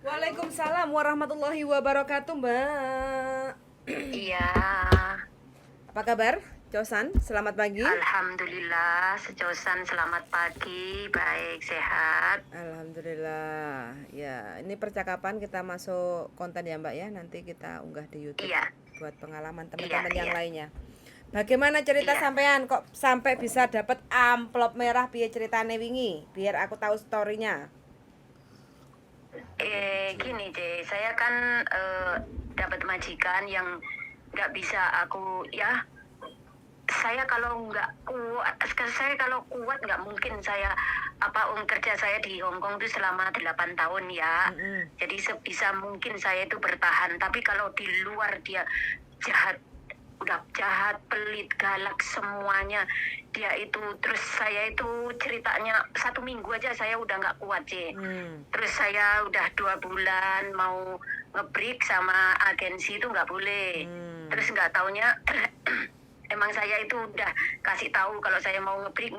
Waalaikumsalam warahmatullahi wabarakatuh, Mbak. Iya, Apa kabar, Cosan? Selamat pagi. alhamdulillah, sejosan selamat pagi, baik, sehat. Alhamdulillah. Ya, ini percakapan kita masuk konten ya, Mbak ya. Nanti kita unggah di YouTube Iya, buat pengalaman iya, teman-teman yang iya, lainnya. Bagaimana cerita iya. sampean kok sampai bisa dapat amplop merah piye ceritane wingi? Biar aku tahu storynya. Gini deh, saya kan dapat majikan yang nggak bisa aku ya. Saya kalau nggak kuat, saya kalau kuat nggak mungkin saya kerja saya di Hong Kong itu selama 8 tahun ya. Mm-mm. Jadi sebisa mungkin saya itu bertahan. Tapi kalau di luar dia jahat, udah jahat, pelit, galak semuanya. Dia itu terus saya itu ceritanya 1 minggu aja saya udah nggak kuat sih. Terus saya udah 2 bulan mau ngebreak sama agensi itu nggak boleh. Terus nggak taunya emang saya itu udah kasih tahu kalau saya mau ngebreak.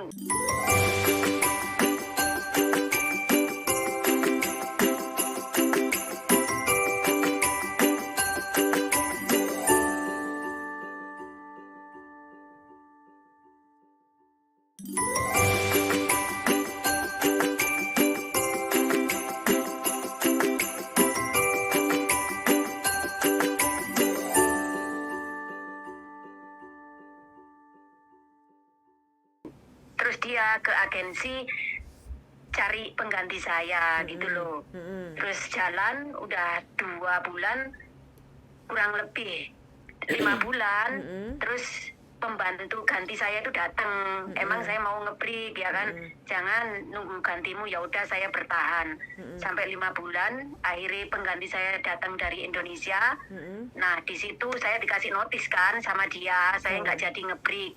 Terus dia ke agensi cari pengganti saya gitu loh. Terus jalan udah 2 bulan kurang lebih 5 bulan. Terus pembantu ganti saya itu datang. Emang saya mau ngebreak ya kan, jangan nunggu gantimu, ya udah saya bertahan sampai 5 bulan. Akhirnya pengganti saya datang dari Indonesia. Nah di situ saya dikasih notis kan sama dia, saya nggak jadi ngebreak.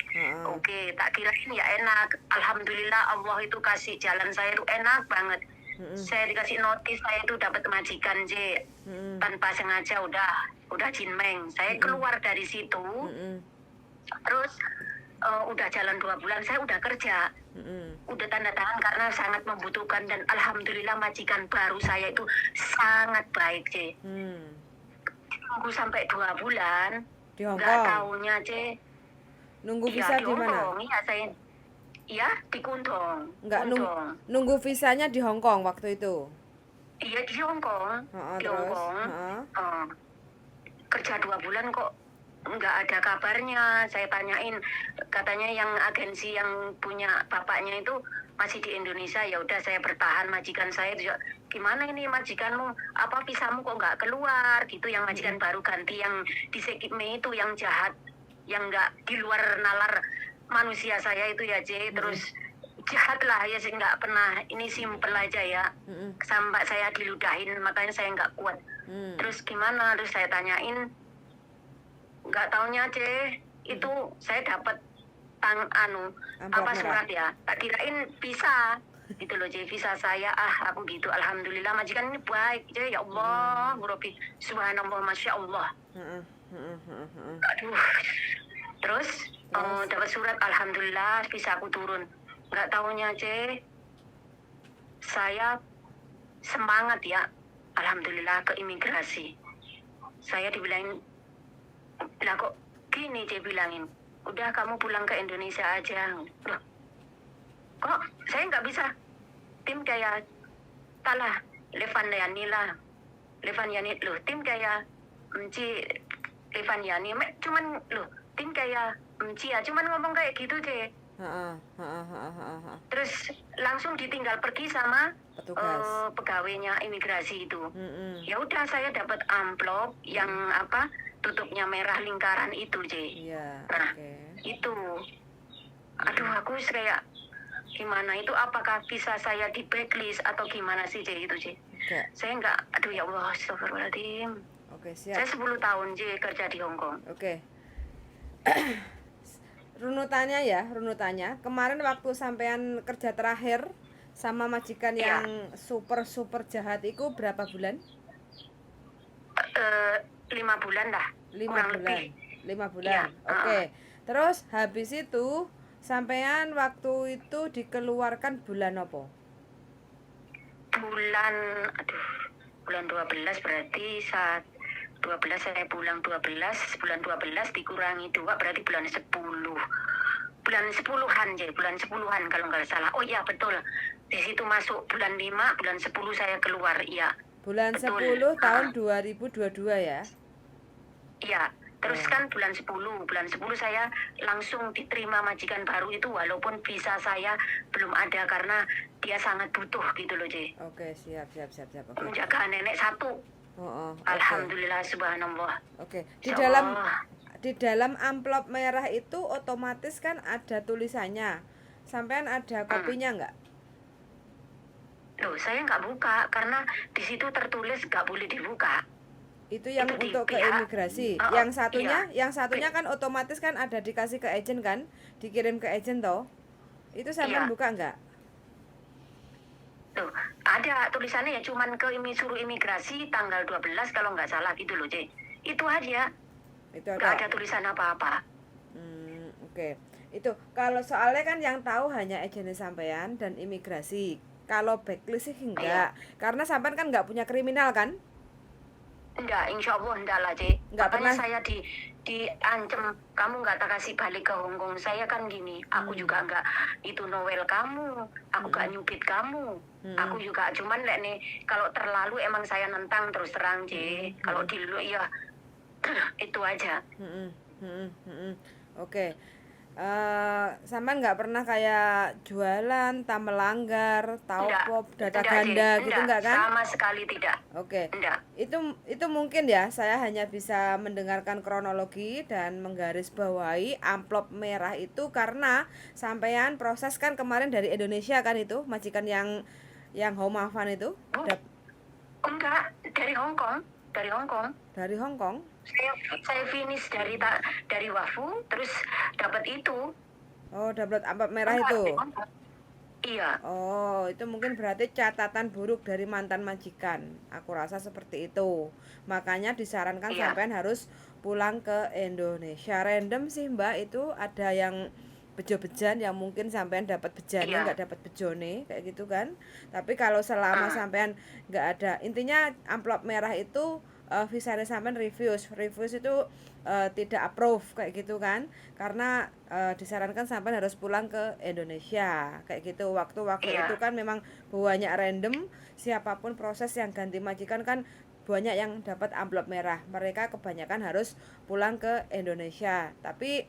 Oke, tak kirain ya enak. Alhamdulillah Allah itu kasih jalan saya itu enak banget. Saya dikasih notis saya itu dapat majikan J. Tanpa sengaja udah jinmeng. Saya keluar dari situ. Terus udah jalan 2 bulan saya udah kerja. Udah tanda tangan karena sangat membutuhkan, dan alhamdulillah majikan baru saya itu sangat baik J. Nunggu sampai 2 bulan Di Hong nggak Kong. taunya C. Nunggu Iya visa di di Hong mana? Kong. Iya saya, iya di Kundong. Enggak Kundong. nunggu visanya di Hong Kong waktu itu. Iya di Hong Kong. Di Hong Terus, Kong. Kerja 2 bulan kok nggak ada kabarnya. Saya tanyain, katanya yang agensi yang punya bapaknya itu masih di Indonesia. Ya udah saya bertahan. Majikan saya juga, gimana ini majikanmu, apa visamu kok nggak keluar gitu. Yang majikan baru ganti yang di Sekime itu yang jahat, yang nggak di luar nalar manusia saya itu ya J. Terus jahat lah ya, sih nggak pernah, ini simple aja ya. Sampai saya diludahin, makanya saya nggak kuat. Terus gimana, terus saya tanyain, nggak taunya C, itu saya dapat Amplop surat merah. ya, tak kirain bisa gitu loh C, visa saya aku gitu. Alhamdulillah majikan ini baik C, ya Allah Rabbi, subhanallah, masya Allah. Aduh. Terus dapat surat, alhamdulillah visa aku turun. Nggak taunya C, saya semangat ya, alhamdulillah ke imigrasi. Saya dibilangin, lah kok gini, dia bilangin, udah kamu pulang ke Indonesia aja. Loh, kok saya nggak bisa tim kayak talah Levan Yani loh, tim kayak Mci Levan Yani cuman loh, tim kayak Mci ya cuman ngomong kayak gitu deh. Terus langsung ditinggal pergi sama Petugas. pegawainya imigrasi itu. Ya udah saya dapat amplop yang tutupnya merah lingkaran itu J. Iya, Nah oke. itu, aduh aku kayak gimana itu, apakah visa saya di blacklist atau gimana sih J itu J. Enggak. Saya nggak, aduh ya Allah, astagfirullahaladzim. Oke, Saya siap. 10 tahun J kerja di Hong Kong. Oke. Runutannya. Kemarin waktu sampean kerja terakhir sama majikan Iya. yang super jahat itu berapa bulan? 5 bulan lah, 5 kurang bulan. lebih. 5 Iya. bulan. Oke. Terus habis itu sampean waktu itu dikeluarkan bulan apa? Bulan, aduh, bulan 12 berarti 12 saya pulang 12, bulan 12 dikurangi 2 berarti bulan 10. Bulan 10-an bulan 10-an kalau nggak salah. Oh iya betul. Di situ masuk bulan 5, bulan 10 saya keluar. Iya. Bulan Betul. 10 tahun 2022 ya? Iya. Terus kan bulan 10 saya langsung diterima majikan baru itu walaupun visa saya belum ada karena dia sangat butuh gitu loh, J. Oke, siap. Oke. Menjaga nenek satu. Oh, oke. Alhamdulillah subhanallah. Oke. Insya Allah. Di dalam amplop merah itu otomatis kan ada tulisannya. Sampean ada kopinya nggak? Loh, saya nggak buka karena di situ tertulis nggak boleh dibuka. Itu yang Itu di untuk ke pihak- imigrasi. Oh, Yang satunya kan otomatis kan ada dikasih ke agent kan? Dikirim ke agent toh. Itu sampean Iya. buka nggak? Loh, ada tulisannya ya cuman ke suruh imigrasi tanggal 12 kalau nggak salah gitu loh, J. Itu aja. Itu Nggak ada tulisan apa-apa. Oke. Itu kalau soalnya kan yang tahu hanya agennya sampean dan imigrasi. Kalau backlist sih enggak. Karena sampean kan nggak punya kriminal kan? Enggak, insya Allah enggak lah, J. Nggak Makanya pernah. saya diancam, kamu nggak tak kasih balik ke Hongkong. Saya kan gini, aku juga nggak itu Noel kamu, aku nggak nyupit kamu. Aku juga cuman nih kalau terlalu emang saya nentang terus terang, J. Kalau di lu ya itu aja. Oke. Sampean nggak pernah kayak jualan, tak melanggar, taupop, data Enggak, J. ganda gitu nggak kan? Sama sekali tidak. Oke. Enggak. Itu mungkin ya, saya hanya bisa mendengarkan kronologi dan menggarisbawahi amplop merah itu karena sampean proses kan kemarin dari Indonesia kan itu, majikan yang Home Afan itu. Bu, enggak, dari Hongkong. Dari Hong Kong. Saya finish dari Wafu terus dapat itu. Oh, dapat amplop merah Enggak, itu. di Hongkong. Iya. Oh, itu mungkin berarti catatan buruk dari mantan majikan. Aku rasa seperti itu. Makanya disarankan Iya. sampean harus pulang ke Indonesia. Random sih, Mbak, itu ada yang bejo-bejan yang mungkin sampean dapat bejannya Iya. nggak dapat bejone kayak gitu kan. Tapi kalau selama sampean nggak ada, intinya amplop merah itu visanya sampean refuse itu tidak approve kayak gitu kan, karena disarankan sampean harus pulang ke Indonesia kayak gitu. Waktu-waktu Iya. itu kan memang banyak random, siapapun proses yang ganti majikan kan banyak yang dapat amplop merah, mereka kebanyakan harus pulang ke Indonesia. Tapi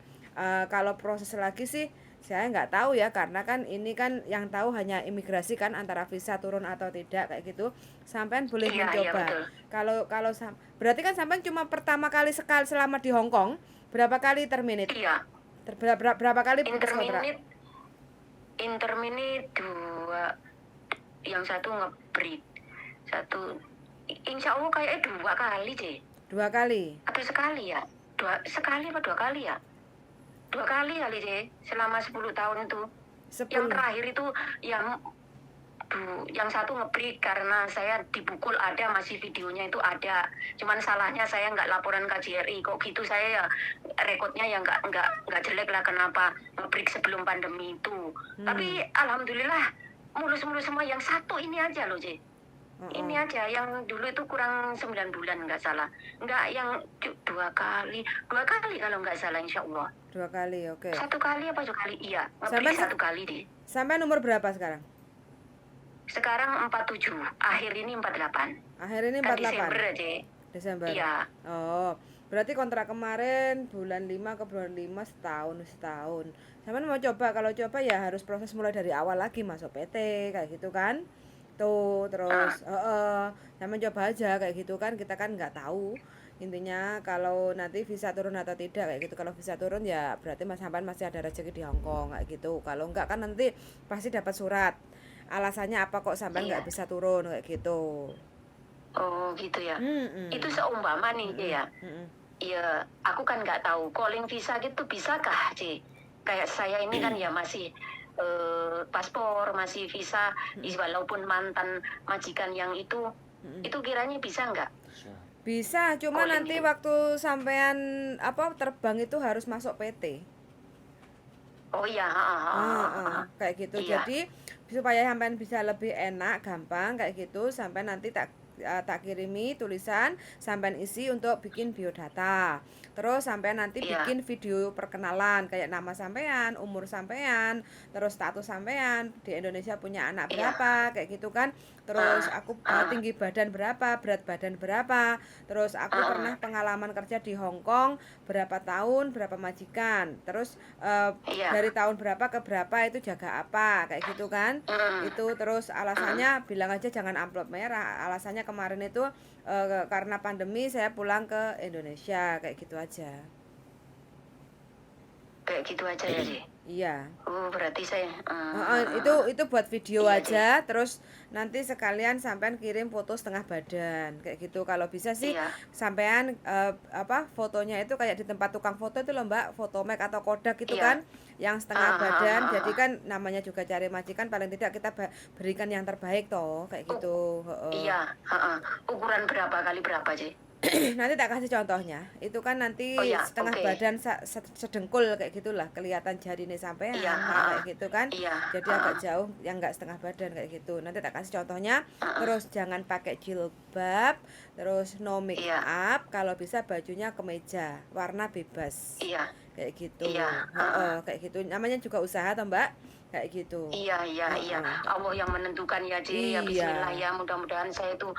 kalau proses lagi sih saya nggak tahu ya, karena kan ini kan yang tahu hanya imigrasi kan, antara visa turun atau tidak kayak gitu. Sampean boleh Iya, mencoba. betul. Kalau berarti kan sampean cuma pertama kali sekali selama di Hong Kong, berapa kali terminate? Iya. Berapa kali putus kontrak? Interminate 2, yang satu nge-break, satu insya Allah kayaknya 2 kali, J. 2 kali. Atau sekali ya? Sekali apa 2 kali ya? 2 kali kali, J. Selama 10 tahun itu. 10. Yang terakhir itu yang satu nge-break karena saya dipukul, ada masih videonya itu ada. Cuman salahnya saya nggak laporan KJRI. Kok gitu saya ya rekodnya ya nggak jelek lah, kenapa nge-break sebelum pandemi itu. Tapi alhamdulillah mulus-mulus semua. Yang satu ini aja loh, J. Ini aja yang dulu itu kurang 9 bulan nggak salah. Nggak, yang 2 kali kalau nggak salah, insya Allah. 2 kali, oke. 1 kali apa 2 kali? Iya, nge-break 1 kali deh. Sampai nomor berapa sekarang? Sekarang 47, akhir ini 48. Akhir ini 48. Kan Desember aja. Desember. Iya. Oh, berarti kontrak kemarin bulan 5 ke bulan 5 setahun. Sampean mau coba, kalau coba ya harus proses mulai dari awal lagi, masuk PT kayak gitu kan. Tuh, terus sampean coba aja kayak gitu kan, kita kan nggak tahu. Intinya kalau nanti visa turun atau tidak kayak gitu. Kalau visa turun ya berarti Mas sampean masih ada rezeki di Hong Kong kayak gitu. Kalau enggak kan nanti pasti dapat surat. Alasannya apa kok sampean nggak bisa turun kayak gitu. Oh gitu ya. Itu seumpama nih ya. Iya, aku kan nggak tahu calling visa gitu bisakah, C? Kayak saya ini kan ya masih paspor, masih visa, walaupun mantan majikan yang itu kiranya bisa nggak? Bisa, cuma nanti waktu sampean terbang itu harus masuk PT. Oh iya, kayak gitu. Iya. Jadi supaya sampean bisa lebih enak, gampang kayak gitu, sampai nanti tak tak kirimi tulisan, sampean isi untuk bikin biodata. Terus sampean nanti Iya. bikin video perkenalan kayak nama sampean, umur sampean, terus status sampean di Indonesia punya anak Iya. berapa, kayak gitu kan. Terus aku tinggi badan berapa, berat badan berapa. Terus aku pernah pengalaman kerja di Hong Kong berapa tahun, berapa majikan. Terus Iya. dari tahun berapa ke berapa itu jaga apa, kayak gitu kan. Itu terus alasannya bilang aja jangan amplop merah. Alasannya kemarin itu karena pandemi saya pulang ke Indonesia, kayak gitu aja. Kayak gitu aja ya, Ci? Iya. Oh, berarti saya Itu buat video Iya, aja, terus nanti sekalian sampean kirim foto setengah badan kayak gitu. Kalau bisa sih Iya. sampean fotonya itu kayak di tempat tukang foto itu loh Mbak, Fotomek atau Kodak itu Iya. kan, yang setengah badan. Jadi kan namanya juga cari majikan, paling tidak kita berikan yang terbaik toh, kayak gitu. Iya, ukuran berapa kali berapa, Ci? Nanti tak kasih contohnya. Itu kan nanti Oh ya, setengah oke. badan sedengkul kayak gitulah, kelihatan jarine sampean Iya, kayak gitu kan. iya, Jadi agak jauh yang enggak setengah badan kayak gitu. Nanti tak kasih contohnya. Terus jangan pakai jilbab, terus no make Iya. up, kalau bisa bajunya kemeja, warna bebas. Iya. Kayak gitu. Iya. Kayak gitu. Namanya juga usaha toh, Mbak. Kayak gitu. Iya. Allah yang menentukan ya, Ci. Ya, Iya. bismillah ya. Mudah-mudahan saya tuh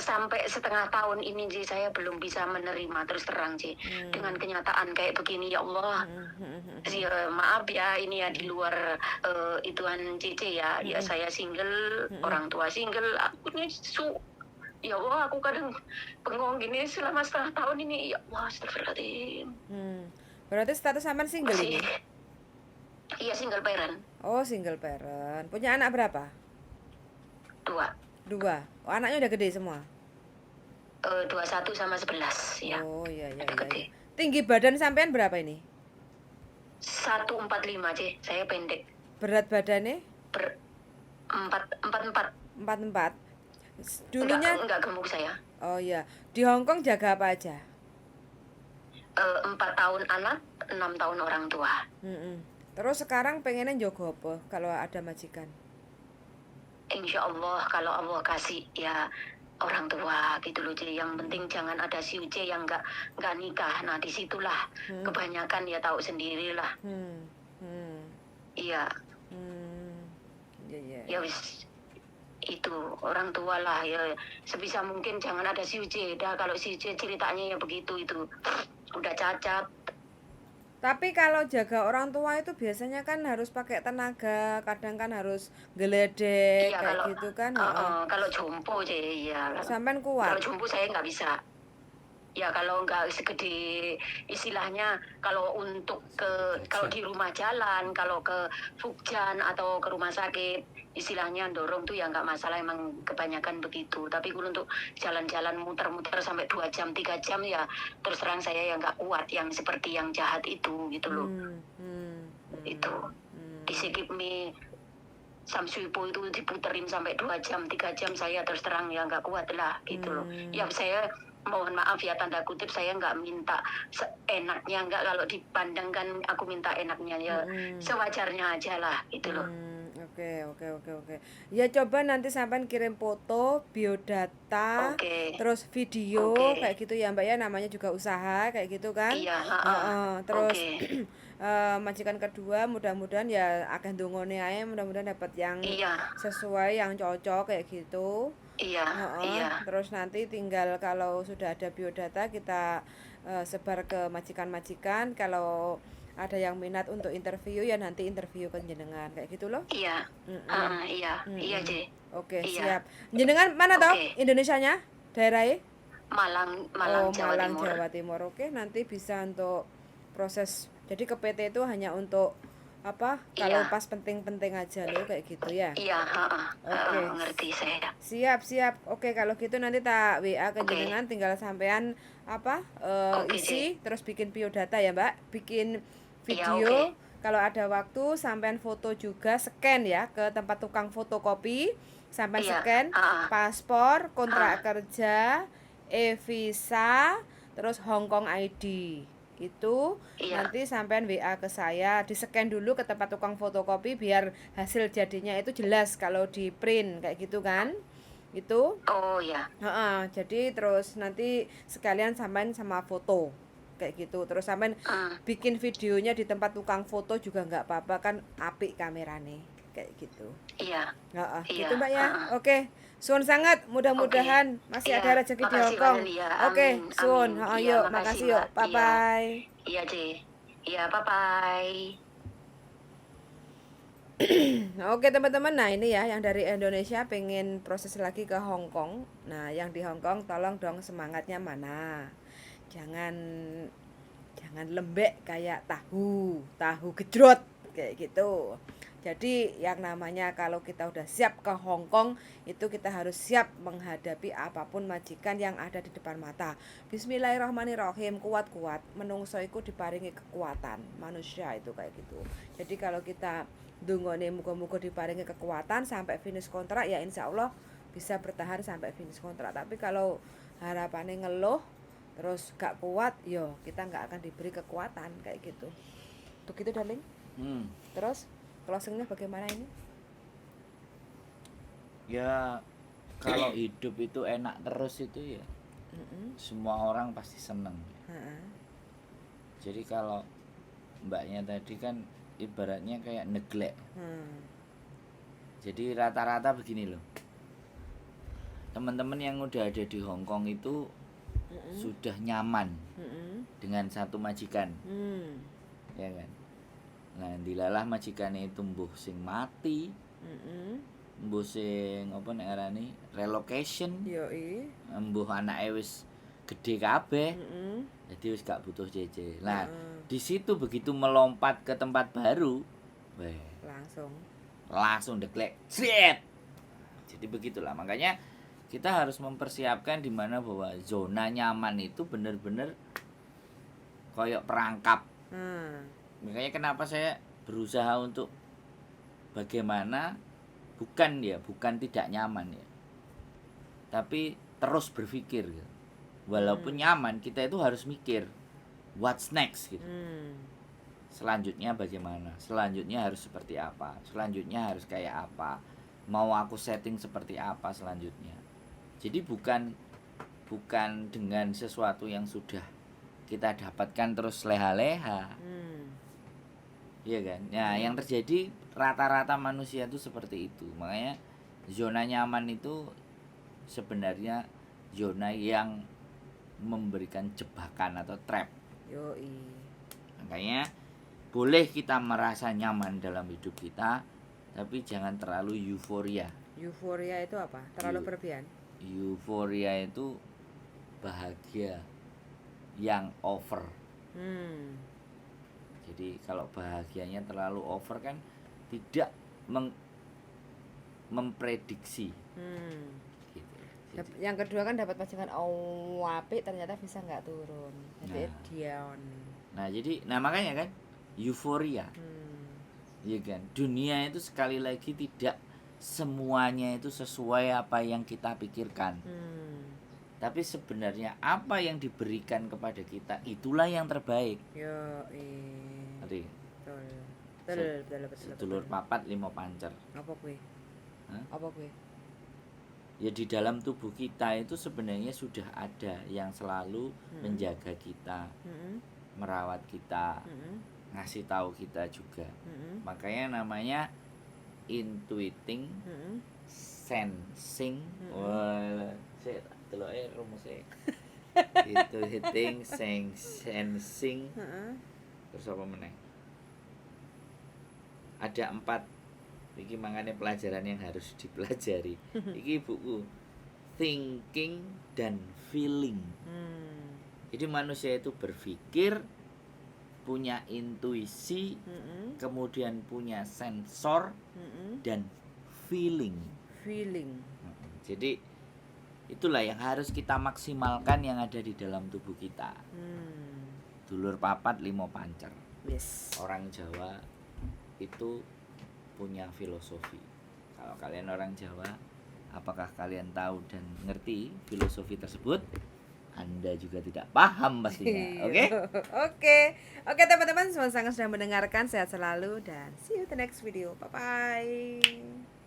sampai setengah tahun ini, Ci, saya belum bisa menerima terus terang, Ci. Dengan kenyataan kayak begini, ya Allah. Maaf ya, ini ya di luar ituan Cici ya. Ya, saya single, orang tua single. Aku ini ya Allah, aku kadang bengong gini selama setengah tahun ini. Ya Allah, astagfirullahaladzim. Berarti status sampean single Masih, ini? iya, single parent. Oh, single parent. Punya anak berapa? 2. 2. Oh, anaknya udah gede semua? 21 sama 11 ya. Oh, iya. Gede. Tinggi badan sampean berapa ini? 145, C. Saya pendek. Berat badannya? 44. 44. Dulunya enggak gemuk saya. Oh iya. Di Hong Kong jaga apa aja? 4 tahun anak, 6 tahun orang tua. Terus sekarang pengennya jogo apa kalau ada majikan? Insya Allah kalau Allah kasih ya orang tua gitu loh, Ci. Yang penting jangan ada si Uce yang nggak nikah. Nah, disitulah kebanyakan ya tahu sendirilah. Iya. Iya. Ya wis, itu orang tua lah ya, sebisa mungkin jangan ada si Uce. Dah kalau si Uce ceritanya ya begitu, itu udah cacat. Tapi kalau jaga orang tua itu biasanya kan harus pakai tenaga, kadang kan harus geledek Iya, kayak kalau gitu kan. kalau jompo aja ya. Sampean Kalau kuat. jompo saya nggak bisa. Ya kalau nggak segede istilahnya, kalau untuk kalau di rumah jalan, kalau ke Fukjan atau ke rumah sakit, istilahnya dorong tuh ya nggak masalah, emang kebanyakan begitu. Tapi kalau untuk jalan-jalan muter-muter sampai 2 jam 3 jam ya terus terang saya ya nggak kuat yang seperti yang jahat itu gitu loh. Itu di Sikipmi Samsuipo itu diputerin sampai 2 jam 3 jam, saya terus terang ya nggak kuat lah gitu loh. Ya saya mohon maaf ya, tanda kutip, saya nggak minta seenaknya, nggak, kalau dipandang kan aku minta enaknya ya sewajarnya aja lah gitu loh. Oke. Ya coba nanti sampean kirim foto, biodata, terus video kayak gitu ya Mbak ya, namanya juga usaha kayak gitu kan. Iya. Terus majikan kedua mudah-mudahan ya akeh ndongone ae, mudah-mudahan dapat yang sesuai, yang cocok kayak gitu. Iya. Terus nanti tinggal kalau sudah ada biodata kita sebar ke majikan-majikan. Kalau ada yang minat untuk interview ya nanti interview ke jenengan kayak gitu loh. Iya. Iya, C. Oke, Iya. siap. Jenengan mana toh? Oke. Indonesianya? Daerahnya? Malang, Jawa Timur. Oke, nanti bisa untuk proses. Jadi ke PT itu hanya untuk apa? Kalau pas penting-penting aja loh kayak gitu ya. Iya, Oke. ngerti saya. Siap. Oke, kalau gitu nanti tak WA ke jenengan, tinggal sampean isi terus bikin biodata ya, Mbak. Bikin video. Kalau ada waktu sampean foto juga, scan ya ke tempat tukang fotokopi. Sampean scan paspor, kontrak kerja, e-visa, terus Hong Kong ID. Itu nanti sampean WA ke saya, di-scan dulu ke tempat tukang fotokopi biar hasil jadinya itu jelas kalau di print kayak gitu kan. Itu. Oh ya. Jadi terus nanti sekalian sampean sama foto kayak gitu. Terus sampean bikin videonya di tempat tukang foto juga nggak apa-apa kan, apik kamerane kayak gitu. Iya. Gitu Iya. Mbak ya. Oke. Suwun sangat, Oke. mudah-mudahan masih Iya. ada rezeki di Makasih Hongkong. banget ya. Oke, Amin. suwun. Amin. Iya. Yuk, Makasih makasih yuk. Mbak. Bye Iya. bye. Iya deh. Iya. Bye bye. Oke teman-teman, nah ini ya yang dari Indonesia pengen proses lagi ke Hong Kong. Nah yang di Hong Kong tolong dong semangatnya mana. Jangan lembek kayak tahu gejrot kayak gitu. Jadi yang namanya kalau kita udah siap ke Hong Kong, itu kita harus siap menghadapi apapun majikan yang ada di depan mata. Bismillahirrahmanirrahim, kuat-kuat. Menungso iku diparingi kekuatan. Manusia itu kayak gitu. Jadi kalau kita dungone muga-muga diparingi kekuatan sampai finish kontrak, ya insya Allah bisa bertahan sampai finish kontrak. Tapi kalau harapannya ngeluh terus gak kuat, yo kita nggak akan diberi kekuatan kayak gitu. Tuh gitu darling. Terus closingnya bagaimana ini? Ya kalau hidup itu enak terus itu ya semua orang pasti seneng. Jadi kalau mbaknya tadi kan ibaratnya kayak neglek. Jadi rata-rata begini loh, teman-teman yang udah ada di Hong Kong itu sudah nyaman dengan satu majikan, ya kan. Nah dilalah majikannya itu mbuh sing mati, mbuh sing apa nek arani relocation, mbuh anake wis gede kabeh, jadi wis gak butuh JJ. Nah di situ begitu melompat ke tempat baru, langsung deklek, set. Jadi begitulah, makanya kita harus mempersiapkan di mana bahwa zona nyaman itu benar-benar koyok perangkap. Makanya kenapa saya berusaha untuk bagaimana bukan tidak nyaman ya, tapi terus berpikir gitu. Walaupun nyaman, kita itu harus mikir what's next gitu. Selanjutnya bagaimana? Selanjutnya harus seperti apa? Selanjutnya harus kayak apa? Mau aku setting seperti apa selanjutnya? Jadi bukan dengan sesuatu yang sudah kita dapatkan terus leha-leha. Iya kan? Nah, yang terjadi rata-rata manusia itu seperti itu. Makanya zona nyaman itu sebenarnya zona yang memberikan jebakan atau trap. Makanya boleh kita merasa nyaman dalam hidup kita, tapi jangan terlalu euforia. Euforia itu apa? Terlalu berlebihan. Euforia itu bahagia yang over. Jadi kalau bahagianya terlalu over kan tidak memprediksi. Gitu. Yang kedua kan dapat majikan apik ternyata bisa nggak turun. Jadi down. Nah makanya kan euforia. Iya kan? Dunia itu sekali lagi tidak semuanya itu sesuai apa yang kita pikirkan. Tapi sebenarnya apa yang diberikan kepada kita itulah yang terbaik. Betul. Sedulur papat limo pancer. Apa kuwi? Apa kuwi? Ya di dalam tubuh kita itu sebenarnya sudah ada yang selalu menjaga kita, merawat kita, ngasih tahu kita juga. Makanya namanya intuiting, sensing. Saya deloke rumusnya. Intuiting, sensing. Terus apa meneh? Ada 4. Iki makanya pelajaran yang harus dipelajari. Iki buku thinking dan feeling. Jadi manusia itu berpikir, punya intuisi, kemudian punya sensor dan feeling. Jadi itulah yang harus kita maksimalkan yang ada di dalam tubuh kita. Dulur papat limo pancer. Orang Jawa itu punya filosofi. Kalau kalian orang Jawa, apakah kalian tahu dan ngerti filosofi tersebut? Anda juga tidak paham pastinya. Oke teman-teman, semua sangat sudah mendengarkan. Sehat selalu dan see you the next video. Bye bye.